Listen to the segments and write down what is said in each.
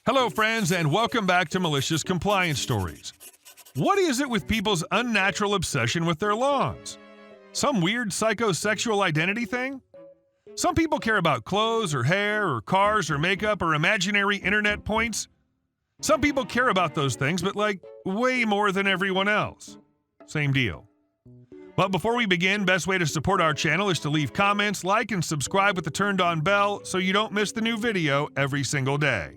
Hello, friends, and welcome back to Malicious Compliance Stories. What is it with people's unnatural obsession with their lawns? Some weird psychosexual identity thing? Some people care about clothes or hair or cars or makeup or imaginary internet points. Some people care about those things, but like way more than everyone else. Same deal. But before we begin, best way to support our channel is to leave comments, like, and subscribe with the turned on bell so you don't miss the new video every single day.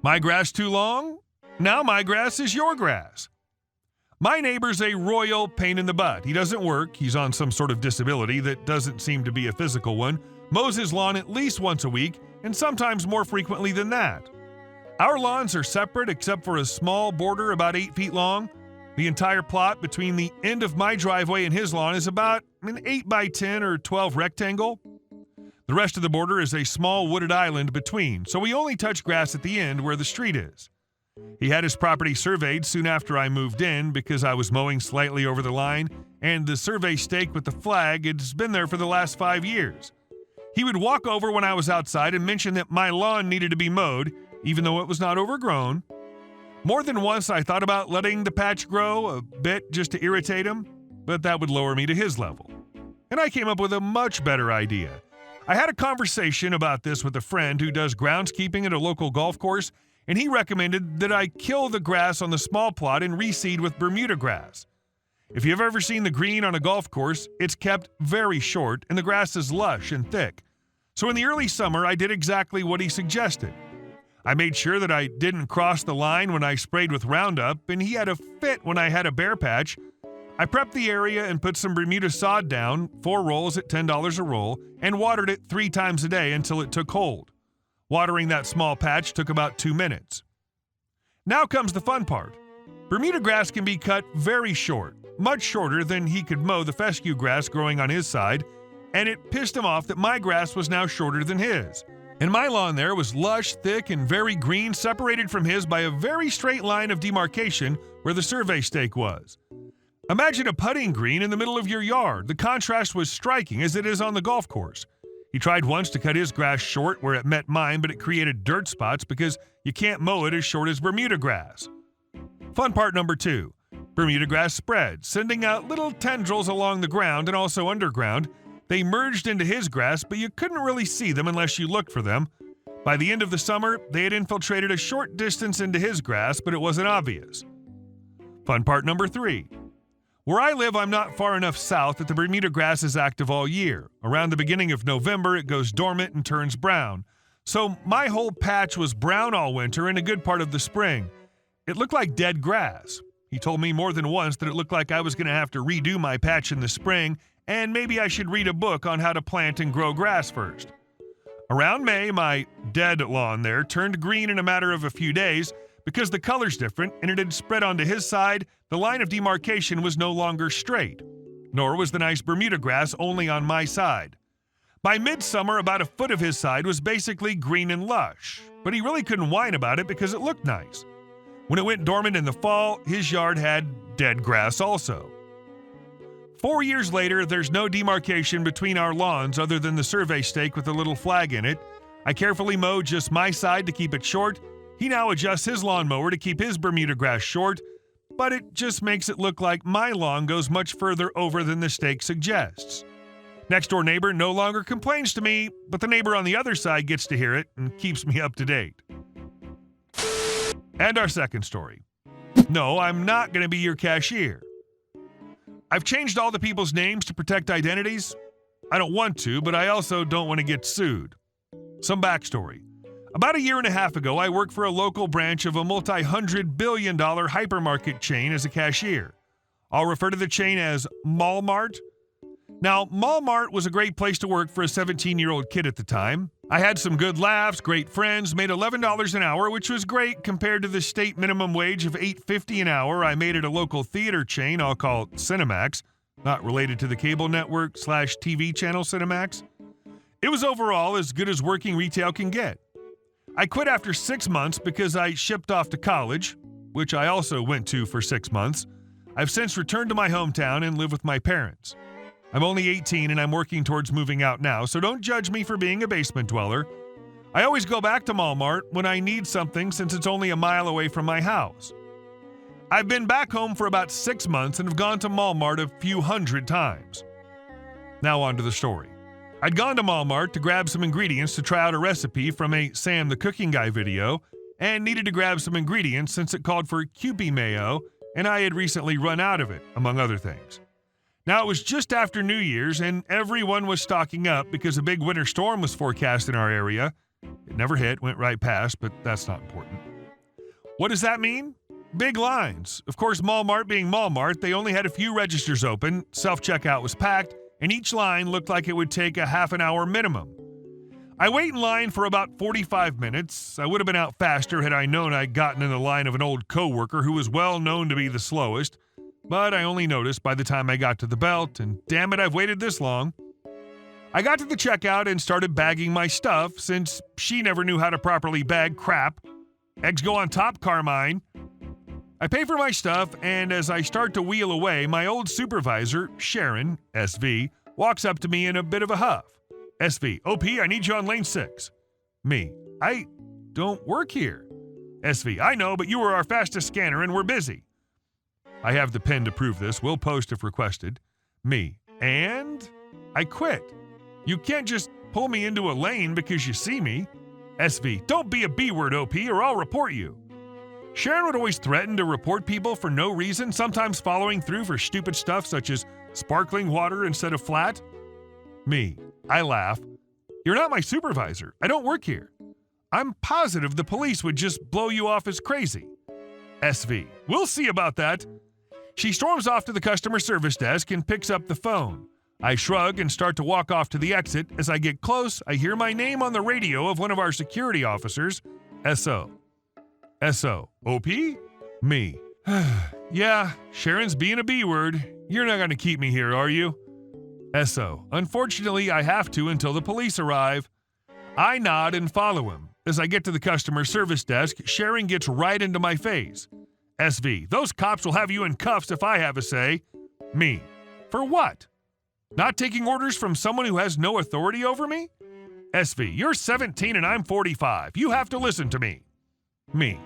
My grass too long? Now my grass is your grass. My neighbor's a royal pain in the butt. He doesn't work, he's on some sort of disability that doesn't seem to be a physical one, mows his lawn at least once a week, and sometimes more frequently than that. Our lawns are separate except for a small border about 8 feet long. The entire plot between the end of my driveway and his lawn is about an 8 by 10 or 12 rectangle. The rest of the border is a small wooded island between, so we only touch grass at the end where the street is. He had his property surveyed soon after I moved in because I was mowing slightly over the line, and the survey stake with the flag has been there for the last 5 years. He would walk over when I was outside and mention that my lawn needed to be mowed, even though it was not overgrown. More than once I thought about letting the patch grow a bit just to irritate him, but that would lower me to his level. And I came up with a much better idea. I had a conversation about this with a friend who does groundskeeping at a local golf course, and he recommended that I kill the grass on the small plot and reseed with Bermuda grass. If you've ever seen the green on a golf course, it's kept very short and the grass is lush and thick. So in the early summer, I did exactly what he suggested. I made sure that I didn't cross the line when I sprayed with Roundup, and he had a fit when I had a bare patch. I prepped the area and put some Bermuda sod down, 4 rolls at $10 a roll, and watered it 3 times a day until it took hold. Watering that small patch took about 2 minutes. Now comes the fun part. Bermuda grass can be cut very short, much shorter than he could mow the fescue grass growing on his side, and it pissed him off that my grass was now shorter than his. And my lawn there was lush, thick, and very green, separated from his by a very straight line of demarcation where the survey stake was. Imagine a putting green in the middle of your yard. The contrast was striking as it is on the golf course. He tried once to cut his grass short where it met mine, but it created dirt spots because you can't mow it as short as Bermuda grass. Fun part number 2. Bermuda grass spread, sending out little tendrils along the ground and also underground. They merged into his grass, but you couldn't really see them unless you looked for them. By the end of the summer, they had infiltrated a short distance into his grass, but it wasn't obvious. Fun part number 3. Where I live, I'm not far enough south that the Bermuda grass is active all year. Around the beginning of November, it goes dormant and turns brown. So my whole patch was brown all winter and a good part of the spring. It looked like dead grass. He told me more than once that it looked like I was going to have to redo my patch in the spring, and maybe I should read a book on how to plant and grow grass first. Around May, my dead lawn there turned green in a matter of a few days. Because the color's different and it had spread onto his side, the line of demarcation was no longer straight. Nor was the nice Bermuda grass only on my side. By midsummer, about a foot of his side was basically green and lush, but he really couldn't whine about it because it looked nice. When it went dormant in the fall, his yard had dead grass also. 4 years later, there's no demarcation between our lawns other than the survey stake with a little flag in it. I carefully mowed just my side to keep it short. He now adjusts his lawnmower to keep his Bermuda grass short, but it just makes it look like my lawn goes much further over than the stake suggests. Next door neighbor no longer complains to me, but the neighbor on the other side gets to hear it and keeps me up to date. And our second story. No, I'm not going to be your cashier. I've changed all the people's names to protect identities. I don't want to, but I also don't want to get sued. Some backstory. About a year and a half ago, I worked for a local branch of a multi-hundred-billion-dollar hypermarket chain as a cashier. I'll refer to the chain as Malmart. Now, Malmart was a great place to work for a 17-year-old kid at the time. I had some good laughs, great friends, made $11 an hour, which was great compared to the state minimum wage of $8.50 an hour I made at a local theater chain I'll call Cinemax, not related to the cable network/TV channel Cinemax. It was overall as good as working retail can get. I quit after 6 months because I shipped off to college, which I also went to for 6 months. I've since returned to my hometown and live with my parents. I'm only 18 and I'm working towards moving out now, so don't judge me for being a basement dweller. I always go back to Walmart when I need something since it's only a mile away from my house. I've been back home for about 6 months and have gone to Walmart a few hundred times. Now on to the story. I'd gone to Walmart to grab some ingredients to try out a recipe from a Sam the Cooking Guy video and needed to grab some ingredients since it called for Kewpie mayo and I had recently run out of it, among other things. Now it was just after New Year's and everyone was stocking up because a big winter storm was forecast in our area. It never hit, went right past, but that's not important. What does that mean? Big lines. Of course, Walmart being Walmart, they only had a few registers open, self-checkout was packed, and each line looked like it would take a half an hour minimum. I wait in line for about 45 minutes. I would have been out faster had I known I'd gotten in the line of an old coworker who was well known to be the slowest, but I only noticed by the time I got to the belt, and damn it, I've waited this long. I got to the checkout and started bagging my stuff since she never knew how to properly bag crap. Eggs go on top, Carmine. I pay for my stuff, and as I start to wheel away, my old supervisor, Sharon, SV, walks up to me in a bit of a huff. SV, OP, I need you on lane 6. Me, I don't work here. SV, I know, but you were our fastest scanner and we're busy. I have the pen to prove this. We'll post if requested. Me, and I quit. You can't just pull me into a lane because you see me. SV, don't be a B-word, OP, or I'll report you. Sharon would always threaten to report people for no reason, sometimes following through for stupid stuff such as sparkling water instead of flat. Me, I laugh. You're not my supervisor. I don't work here. I'm positive the police would just blow you off as crazy. SV, we'll see about that. She storms off to the customer service desk and picks up the phone. I shrug and start to walk off to the exit. As I get close, I hear my name on the radio of one of our security officers, SO. SO, OP? Me. Yeah, Sharon's being a B-word. You're not going to keep me here, are you? SO, unfortunately, I have to until the police arrive. I nod and follow him. As I get to the customer service desk, Sharon gets right into my face. SV, those cops will have you in cuffs if I have a say. Me, for what? Not taking orders from someone who has no authority over me? SV, you're 17 and I'm 45. You have to listen to me. Me,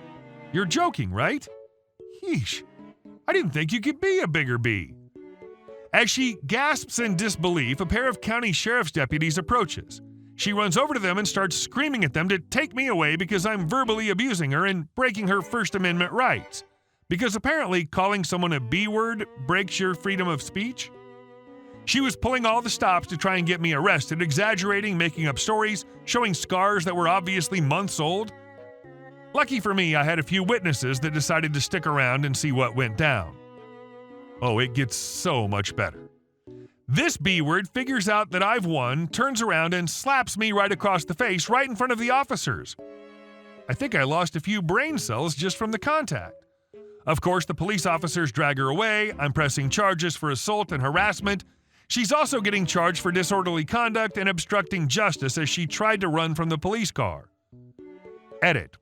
you're joking, right? Yeesh, I didn't think you could be a bigger bee. As she gasps in disbelief, a pair of county sheriff's deputies approaches. She runs over to them and starts screaming at them to take me away because I'm verbally abusing her and breaking her First Amendment rights. Because apparently calling someone a B-word breaks your freedom of speech. She was pulling all the stops to try and get me arrested, exaggerating, making up stories, showing scars that were obviously months old. Lucky for me, I had a few witnesses that decided to stick around and see what went down. Oh, it gets so much better. This B-word figures out that I've won, turns around and slaps me right across the face right in front of the officers. I think I lost a few brain cells just from the contact. Of course, the police officers drag her away. I'm pressing charges for assault and harassment. She's also getting charged for disorderly conduct and obstructing justice as she tried to run from the police car. Edit.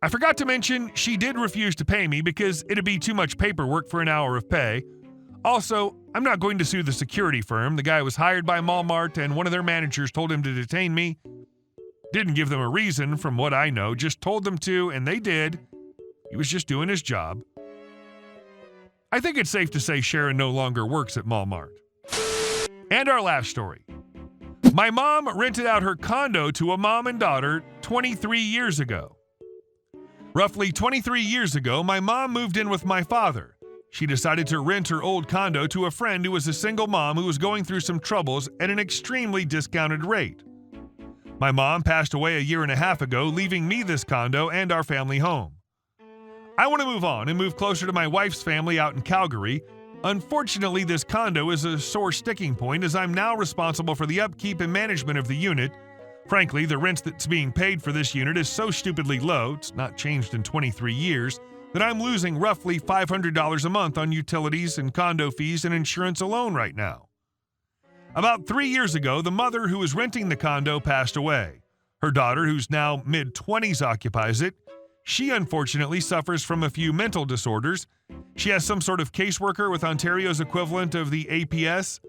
I forgot to mention she did refuse to pay me because it'd be too much paperwork for an hour of pay. Also, I'm not going to sue the security firm. The guy was hired by Walmart and one of their managers told him to detain me. Didn't give them a reason from what I know, just told them to, and they did. He was just doing his job. I think it's safe to say Sharon no longer works at Walmart. And our last story. My mom rented out her condo to a mom and daughter 23 years ago. Roughly 23 years ago, my mom moved in with my father. She decided to rent her old condo to a friend who was a single mom who was going through some troubles at an extremely discounted rate. My mom passed away a year and a half ago, leaving me this condo and our family home. I want to move on and move closer to my wife's family out in Calgary. Unfortunately, this condo is a sore sticking point as I'm now responsible for the upkeep and management of the unit. Frankly, the rent that's being paid for this unit is so stupidly low, it's not changed in 23 years, that I'm losing roughly $500 a month on utilities and condo fees and insurance alone right now. About 3 years ago, the mother who was renting the condo passed away. Her daughter, who's now mid-20s, occupies it. She unfortunately suffers from a few mental disorders. She has some sort of caseworker with Ontario's equivalent of the APS.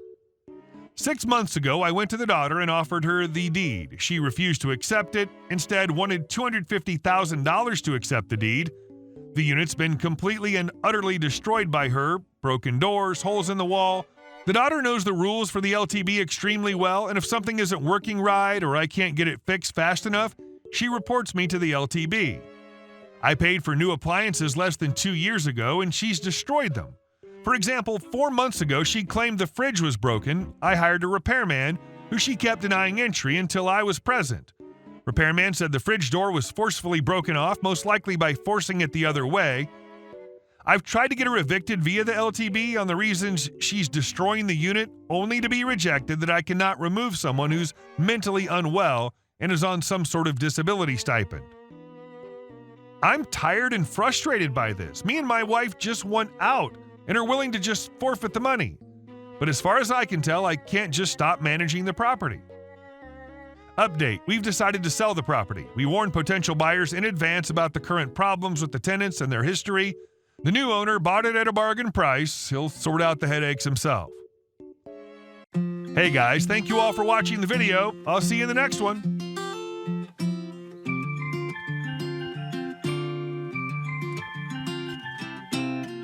6 months ago, I went to the daughter and offered her the deed. She refused to accept it, instead wanted $250,000 to accept the deed. The unit's been completely and utterly destroyed by her, broken doors, holes in the wall. The daughter knows the rules for the LTB extremely well, and if something isn't working right or I can't get it fixed fast enough, she reports me to the LTB. I paid for new appliances less than 2 years ago, and she's destroyed them. For example, 4 months ago, she claimed the fridge was broken. I hired a repairman, who she kept denying entry until I was present. Repairman said the fridge door was forcefully broken off, most likely by forcing it the other way. I've tried to get her evicted via the LTB on the reasons she's destroying the unit, only to be rejected that I cannot remove someone who's mentally unwell and is on some sort of disability stipend. I'm tired and frustrated by this. Me and my wife just want out and are willing to just forfeit the money. But as far as I can tell, I can't just stop managing the property. Update: we've decided to sell the property. We warned potential buyers in advance about the current problems with the tenants and their history. The new owner bought it at a bargain price. He'll sort out the headaches himself. Hey guys, thank you all for watching the video. I'll see you in the next one.